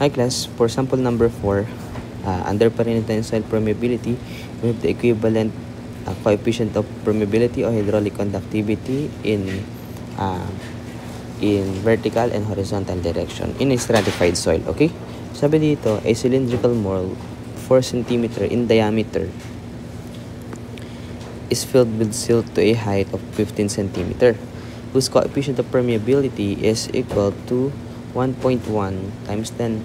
Hi class, for sample number 4, under pa rin natin soil permeability, we have the equivalent coefficient of permeability or hydraulic conductivity in vertical and horizontal direction in a stratified soil. Okay? Sabi dito, a cylindrical mold 4 cm in diameter is filled with silt to a height of 15 cm, whose coefficient of permeability is equal to 1.1 times 10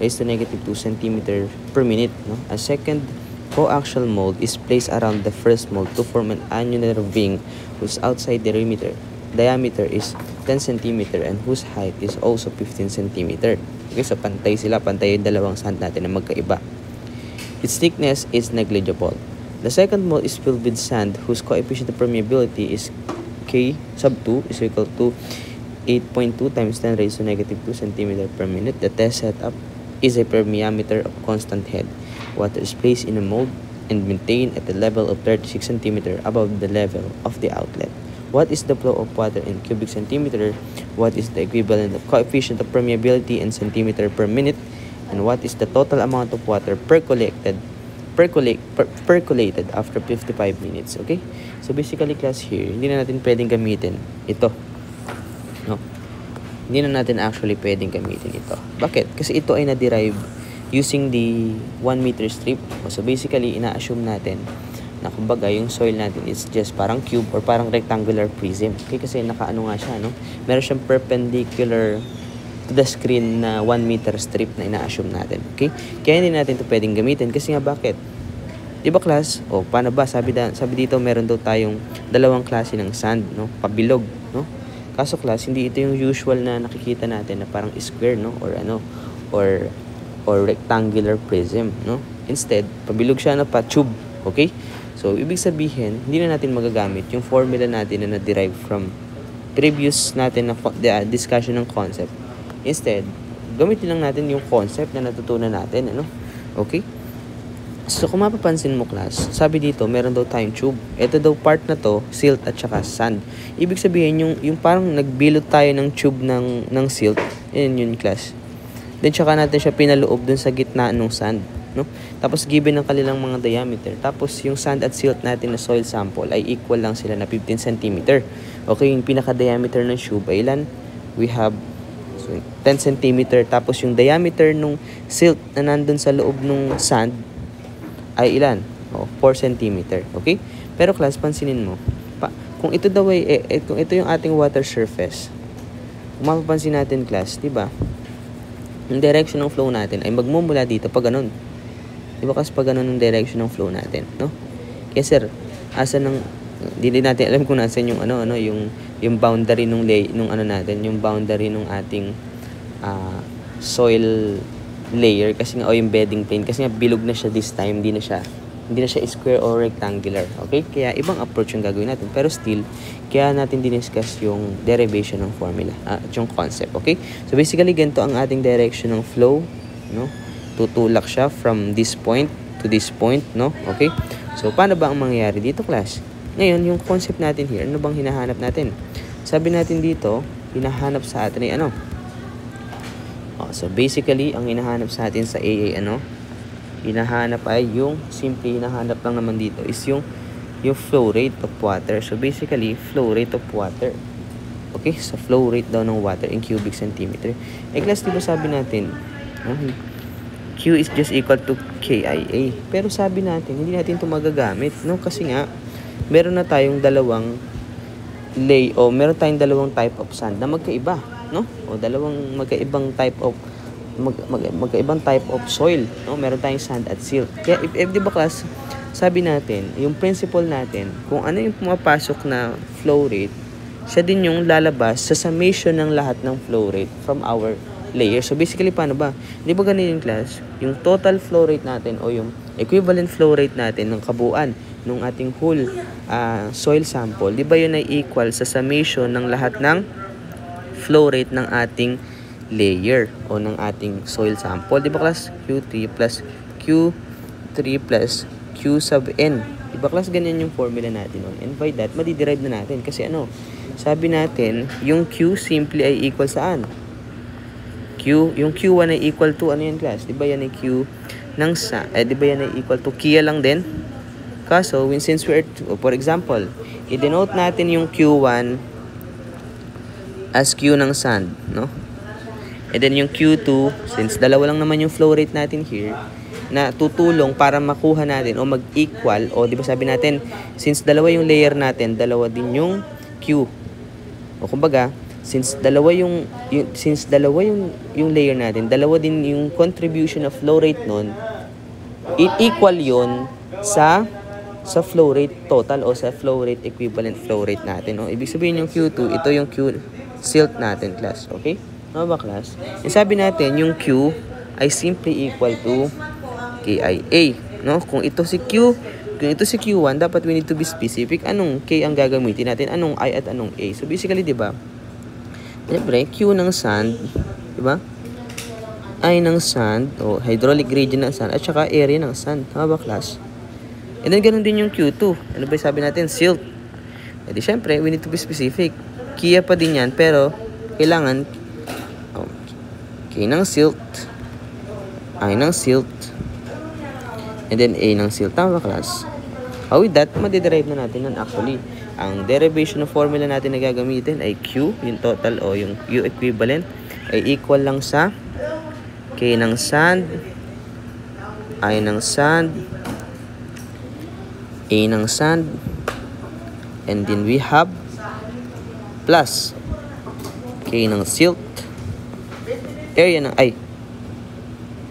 raised to negative 2 cm per minute. No? A second coaxial mold is placed around the first mold to form an annular ring whose outside diameter is 10 cm and whose height is also 15 cm. Okay, so pantay sila, pantay yung dalawang sand natin na magkaiba. Its thickness is negligible. The second mold is filled with sand whose coefficient of permeability is K sub 2 is equal to 8.2 times 10 raised to negative 2 cm per minute. The test setup is a permeameter of constant head. Water is placed in a mold and maintained at the level of 36 cm above the level of the outlet. What is the flow of water in cubic centimeter? What is the equivalent of coefficient of permeability in centimeter per minute? And what is the total amount of water percolated after 55 minutes? Okay? So basically class here, hindi na natin pwedeng gamitin ito. No? Hindi na natin actually pwedeng gamitin ito. Bakit? Kasi ito ay na-derive using the 1 meter strip. So basically, ina-assume natin na kumbaga yung soil natin is just parang cube or parang rectangular prism. Okay? Kasi nakaano nga siya, no? Meron siyang perpendicular to the screen na 1 meter strip na ina-assume natin. Okay? Kaya hindi natin ito pwedeng gamitin. Kasi nga bakit? Diba class? O, paano ba? Sabi dito, meron daw tayong dalawang klase ng sand, no? Pabilog, no? Kaso class, hindi ito yung usual na nakikita natin na parang square, no? Or rectangular prism, no? Instead, pabilog siya na pa-tube, okay? So, ibig sabihin, hindi na natin magagamit yung formula natin na na-derive from previous natin na discussion ng concept. Instead, gamitin lang natin yung concept na natutunan natin, ano? Okay? So, kung mapapansin mo, class, sabi dito, meron daw tayong tube. Ito daw part na to, silt at saka sand. Ibig sabihin, yung parang nagbilot tayo ng tube ng silt. Yun, class. Then, saka natin siya pinaloob dun sa gitna ng sand. No? Tapos, given ng kanilang mga diameter. Tapos, yung sand at silt natin na soil sample ay equal lang sila na 15 cm. Okay, yung pinaka-diameter ng tube ay ilan? We have 10 cm. Tapos, yung diameter ng silt na nandun sa loob ng sand ay ilan? 4 cm. Okay? Pero class, pansinin mo. Kung ito daw ay, kung ito yung ating water surface, kung mapapansin natin class, diba? Yung direction ng flow natin ay magmumula dito pag ganun. Diba kasi pag ganun yung direction ng flow natin, no? Kaya sir, asa ng, hindi natin alam kung nasan yung yung boundary nung natin, yung boundary nung ating soil layer kasi nga, o yung bedding plane kasi nga bilog na siya this time, hindi na siya square or rectangular. Okay? Kaya ibang approach yung gagawin natin, pero still kaya natin diniscuss yung derivation ng formula at yung concept. Okay? So basically ganito ang ating direction ng flow, no? Tutulak siya from this point to this point, no? Okay? So paano ba ang mangyayari dito, class? Ngayon, yung concept natin here, ano bang hinahanap natin? Sabi natin dito, hinahanap sa atin ay ano? So basically, ang hinahanap sa atin sa AA, hinahanap ay yung, simple hinahanap lang naman dito is yung flow rate of water. So basically, flow rate of water. Okay? So flow rate daw ng water in cubic centimeter. Class, diba sabi natin, Q is just equal to KIA. Pero sabi natin, hindi natin ito magagamit, no? Kasi nga, meron tayong dalawang type of sand na magkaiba, no? O dalawang magkaibang type of soil, no? Meron tayong sand at silt. Kaya if di ba class, sabi natin, yung principle natin, kung ano yung pumapasok na flow rate, siya din yung lalabas sa summation ng lahat ng flow rate from our layer. So basically, paano ba? Di ba ganun yung class? Yung total flow rate natin o yung equivalent flow rate natin ng kabuuan ng ating whole soil sample, di ba yun ay equal sa summation ng lahat ng flow rate ng ating layer o ng ating soil sample. Di ba class? Q3 plus Q3 plus Q sub N. Di ba class, ganyan yung formula natin nun? And by that, madiderive na natin. Kasi sabi natin, yung Q simply ay equal saan? Q Q, yung Q1 ay equal to, ano yan class? Diba yan ay Q ng sand? Diba yan ay equal to Kia lang din? Kaso, since we're, for example, i-denote natin yung Q1 as Q ng sand, no? And then yung Q2, since dalawa lang naman yung flow rate natin here, na tutulong para makuha natin o mag-equal, o di ba sabi natin, since dalawa yung layer natin, dalawa din yung Q. O kumbaga, since dalawa yung layer natin, dalawa din yung contribution of flow rate nun, equal yon sa flow rate total o sa flow rate equivalent flow rate natin. O ibig sabihin yung Q2, ito yung Q silt natin, class. Okay? Ano ba, class? Yung sabi natin, yung Q ay simply equal to KIA. No? Kung ito si Q1, dapat we need to be specific. Anong K ang gagamitin natin? Anong I at anong A? So basically, di ba? Siyempre, Q ng sand, di ba? I ng sand, o hydraulic gradient ng sand, at saka area ng sand. Tama ba, class? And then, ganun din yung Q2. Ano ba sabi natin? Silt. E di, syempre, we need to be specific. Kia pa din yan, pero kailangan K ng silt, I ng silt, and then A ng silt. Tama ba, class? With that, madiderive na natin nun actually. Ang derivation of formula natin na gagamitin ay Q, yung total o yung U equivalent, ay equal lang sa K ng sand, I ng sand, A ng sand, and then we have plus K ng silt, area ng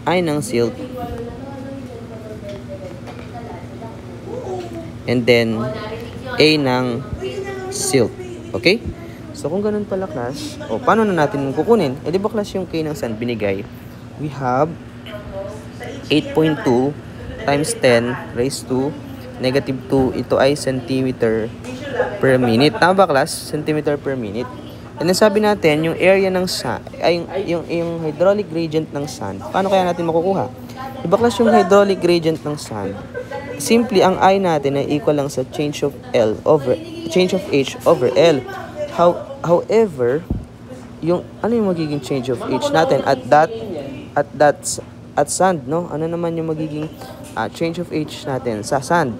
I ng silt, and then A ng silt. Okay? So, kung ganun pala, class, paano na natin kukunin? Di ba, class, yung K ng sand binigay? We have 8.2 times 10 raised to negative 2. Ito ay centimeter per minute. Tama ba, class? Centimeter per minute. And then, sabi natin, yung area ng sand, ay yung hydraulic gradient ng sand, paano kaya natin makukuha? Di ba, class, yung hydraulic gradient ng sand, simply, ang I natin ay equal lang sa change of H over L. However, ano yung magiging change of H natin at sand, no? Ano naman yung magiging change of H natin sa sand?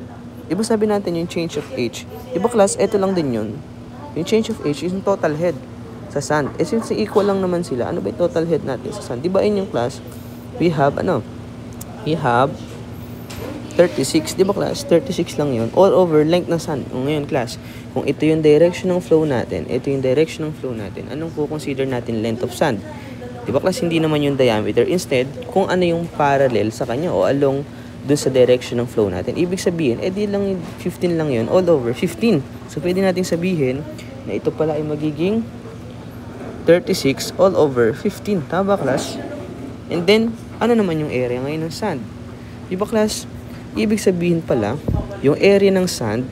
Diba sabi natin yung change of H? Diba, class, ito lang din yun. Yung change of H is yung total head sa sand. Since equal lang naman sila, ano ba yung total head natin sa sand? Diba in yung class, we have 36, di ba, class? 36 lang yun. All over length ng sand. Ngayon, class, kung ito yung direction ng flow natin, anong consider natin length of sand? Di ba, class, hindi naman yung diameter. Instead, kung ano yung parallel sa kanya o along dun sa direction ng flow natin. Ibig sabihin, di lang 15 lang yun. All over 15. So, pwede natin sabihin na ito pala ay magiging 36 all over 15. Tama ba, class? And then, ano naman yung area ngayon ng sand? Di ba, class? Ibig sabihin pala, yung area ng sand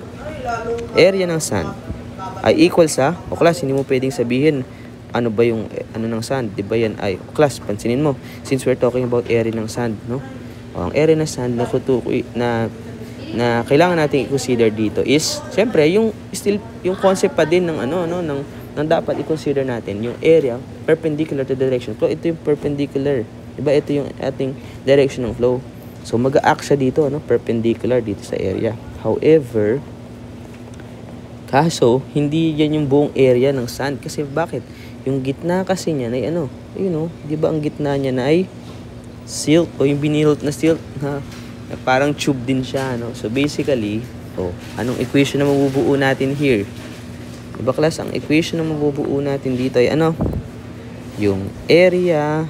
ay equal sa, class, hindi mo pwedeng sabihin ano ba yung ng sand, di ba yan ay, class, pansinin mo, since we're talking about area ng sand, no? Ang area ng sand na kailangan natin i-consider dito is, syempre, yung concept pa din ng ng dapat i-consider natin, yung area perpendicular to the direction flow. Ito yung perpendicular, di ba? Ito yung ating direction ng flow. So, mag-a-act siya dito, perpendicular dito sa area. However, kaso, hindi yan yung buong area ng sand. Kasi bakit? Yung gitna kasi niya ay di ba ang gitna niya na ay silt o yung binilot na silt na parang tube din siya, So, basically, anong equation na mabubuo natin here? Di ba, class? Ang equation na mabubuo natin dito ay yung area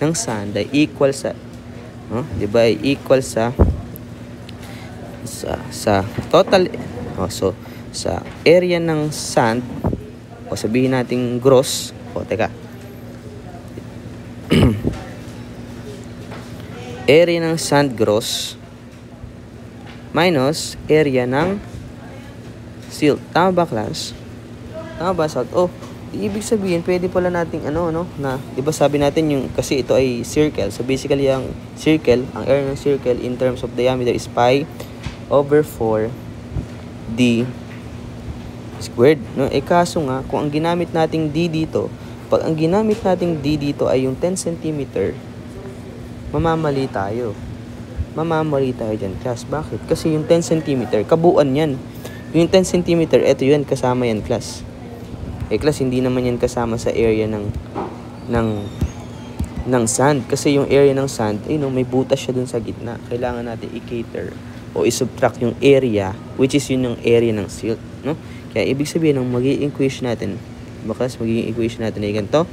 ng sand ay equal sa di ba, equal sa total, so sa area ng sand, o sabihin natin gross, area ng sand gross minus area ng silt. Tama ba, class? Tama ba, Salt? Ibig sabihin, pwede pala nating na, di ba sabi natin yung, kasi ito ay circle. So, basically, ang area ng circle in terms of diameter is pi over 4 d squared. No? Kaso nga, kung ang ginamit nating d dito, pag ang ginamit nating D dito ay yung 10 cm, mamamali tayo. Mamamali tayo dyan, class. Bakit? Kasi yung 10 cm, kabuuan yan. Yung 10 cm, eto yun, kasama yan, class. Class, hindi naman yan kasama sa area ng sand. Kasi yung area ng sand, may butas siya dun sa gitna. Kailangan natin i-cater o i-subtract yung area, which is yun yung area ng silt, no? Kaya ibig sabihin ng magiging equation natin, class, magiging equation natin ay ganito.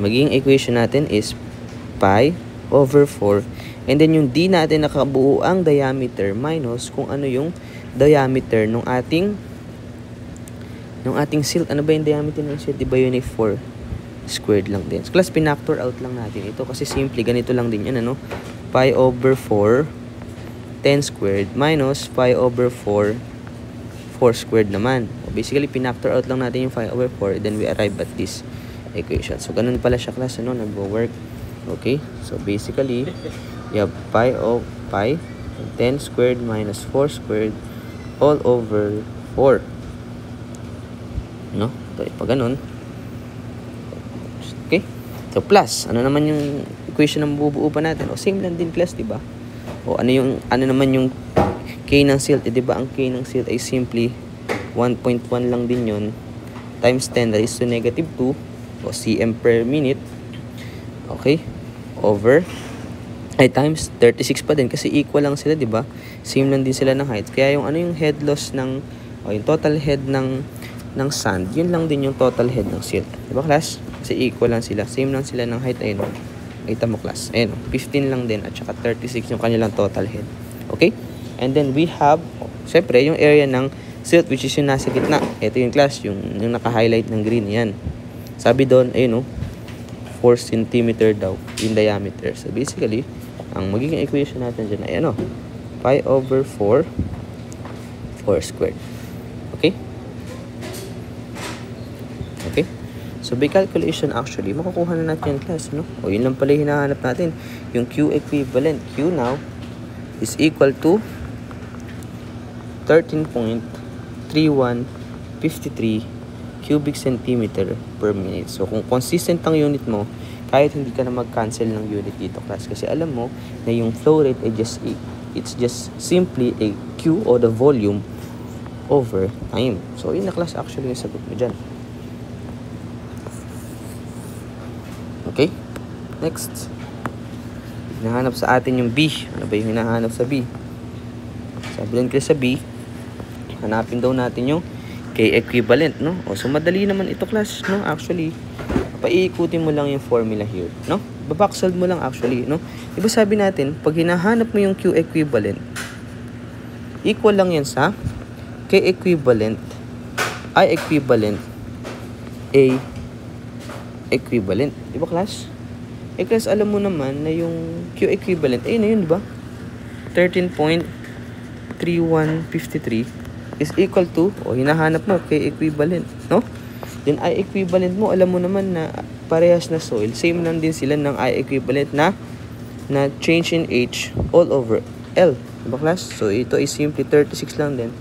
Magiging equation natin is pi over 4. And then yung D natin nakabuo ang diameter minus kung ano yung diameter ng ating silt. Ano ba yung diameter ng silt? Diba yun ay 4 squared lang din. So, class, pinactor out lang natin ito kasi simple, ganito lang din yan, ano? Pi over 4, 10 squared minus pi over 4, 4 squared naman. So, basically, pinactor out lang natin yung pi over 4, then we arrive at this equation. So, ganun pala siya, class, ano? Nagwo-work. Okay? So, basically, you have pi 10 squared minus 4 squared all over 4. No? So, pag ganun. Okay? So, plus. Ano naman yung equation na mabubuo pa natin? O, same lang din, class, diba? O, ano naman yung K ng silt? Diba, ang K ng silt ay simply 1.1 lang din yun times 10 raised to negative 2 o cm per minute. Okay? Over times 36 pa din kasi equal lang sila, diba? Same lang din sila ng height. Kaya yung head loss yung total head ng sand, yun lang din yung total head ng silt. Diba, class? Kasi equal lang sila. Same lang sila ng height. Ayun. Kita mo, class. Ayun. 15 lang din at saka 36 yung kanilang total head. Okay? And then we have, syempre, yung area ng silt which is yung nasa gitna. Ito yung, class, yung naka-highlight ng green. Yan. Sabi doon, ayun, 4 cm daw in diameter. So, basically, ang magiging equation natin dyan ay pi over 4 squared. Okay? Okay? So, by calculation, actually, makukuha na natin yung, class, no? O, yun lang pala yung hinahanap natin. Yung Q equivalent. Q now is equal to 13.3153 cubic centimeter per minute. So, kung consistent ang unit mo, kahit hindi ka na mag-cancel ng unit dito, class. Kasi alam mo na yung flow rate ay it's just simply a Q o the volume over time. So, yun na, class, actually yung sagot mo dyan. Okay? Next. Hinahanap sa atin yung B. Ano ba yung hinahanap sa B? Sabi lang kayo sa B, hanapin daw natin yung K equivalent, no? O, so, madali naman ito, class, no? Actually, paiikutin mo lang yung formula here, no? Babacksolve mo lang, actually, no? Diba sabi natin, pag hinahanap mo yung Q equivalent, equal lang yan sa K equivalent, I equivalent, A equivalent. Diba, class? Class, alam mo naman na yung Q equivalent, na yun, diba? 13.3153 is equal to, hinahanap mo, K equivalent, no? Then, I equivalent mo, alam mo naman na parehas na soil. Same lang din sila ng I equivalent na change in H all over L. Diba, class? So, ito is simply 36 lang din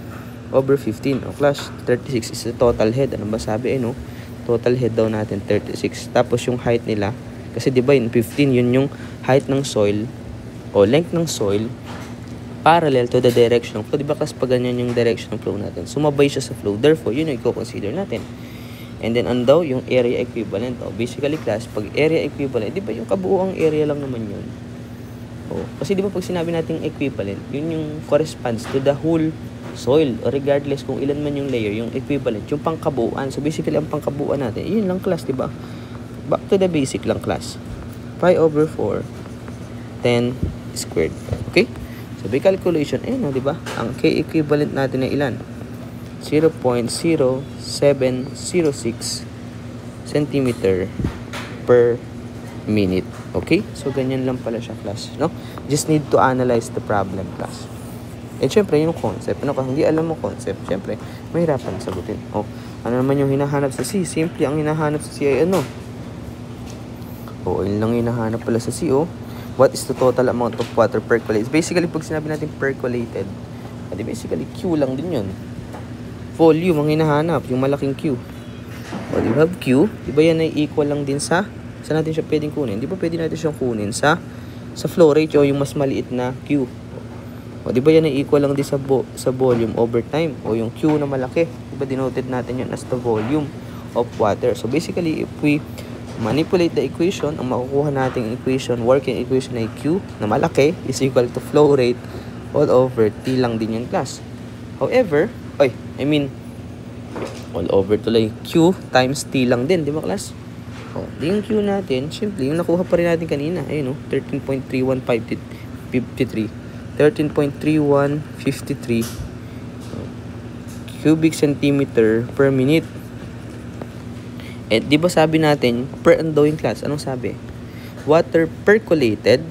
over 15. O, class, 36 is the total head. Ano ba sabi? No? Total head daw natin, 36. Tapos, yung height nila, kasi diba yung 15, yun yung height ng soil o length ng soil parallel to the direction of flow. Diba, kasi pag ganyan yung direction ng flow natin, sumabay siya sa flow. Therefore, yun yung i-consider natin. And then, daw yung area equivalent. O, basically, class, pag area equivalent, diba yung kabuuang area lang naman yun. O, kasi diba pag sinabi natin equivalent, yun yung corresponds to the whole soil. O, regardless kung ilan man yung layer, yung equivalent, yung pangkabuuan. So, basically, ang pangkabuuan natin, yun lang, class, diba? Back to the basic lang, class. Pi over 4, 10 squared. Okay? So, by calculation, diba? Ang K equivalent natin ay ilan? 0.0706 centimeter per minute. Okay? So, ganyan lang pala siya, class. No? Just need to analyze the problem, class. Syempre, yung concept. Kung hindi alam mo concept, syempre, mahirapan sagutin. Ano naman yung hinahanap sa C? Simple, ang hinahanap sa C ay ano? Yun lang hinahanap pala sa C, What is the total amount of water percolated? Basically, pag sinabi natin percolated, basically, Q lang din yun. volume ang hinahanap, yung malaking Q. O, di ba, Q, di ba yan ay equal lang din sa, saan natin siya pwedeng kunin? Di ba pwede natin siyang kunin sa flow rate o yung mas maliit na Q. O, di ba yan ay equal lang din sa volume over time o yung Q na malaki. Di ba denoted natin yun as the volume of water. So, basically, if we manipulate the equation, ang makukuha nating equation, working equation ay Q na malaki is equal to flow rate all over T lang din yung class. However, all over tuloy, Q times T lang din, di ba class? O, di yung Q natin, simple, yung nakuha pa rin natin kanina, ayun o, 13.3153, 13.3153 cubic centimeter per minute. Eh, di ba sabi natin, per ano daw yung class? Anong sabi? Water percolated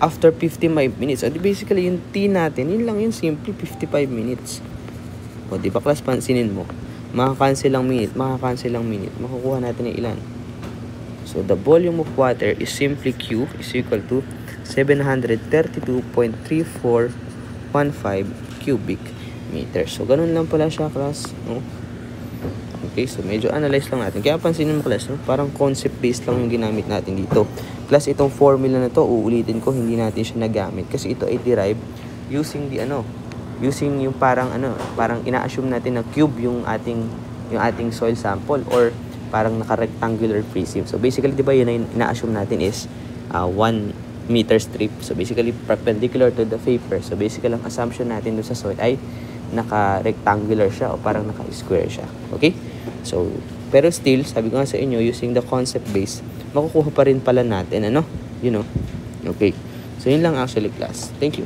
after 55 minutes. O, di basically, yung T natin, yun lang yun, simple, 55 minutes. O, di ba class, pansinin mo? Makakancel ang minute, makukuha natin yung ilan. So, the volume of water is simply Q is equal to 732.3415 cubic meters. So, ganun lang pala siya, class. No? Okay, so medyo analyze lang natin. Kaya pansinin mo, class, no? Parang concept-based lang yung ginamit natin dito. Class, itong formula na to, uulitin ko, hindi natin siya nagamit. Kasi ito ay derived using the using yung parang ina-assume natin na cube yung ating soil sample or parang naka-rectangular prism. So basically, di ba yun na ina-assume natin is 1 meter strip. So basically, perpendicular to the paper. So basically, ang assumption natin doon sa soil ay naka-rectangular siya o parang naka-square siya. Okay? So, pero still, sabi ko nga sa inyo, using the concept base, makukuha pa rin pala natin, Okay. So, yun lang actually, class. Thank you.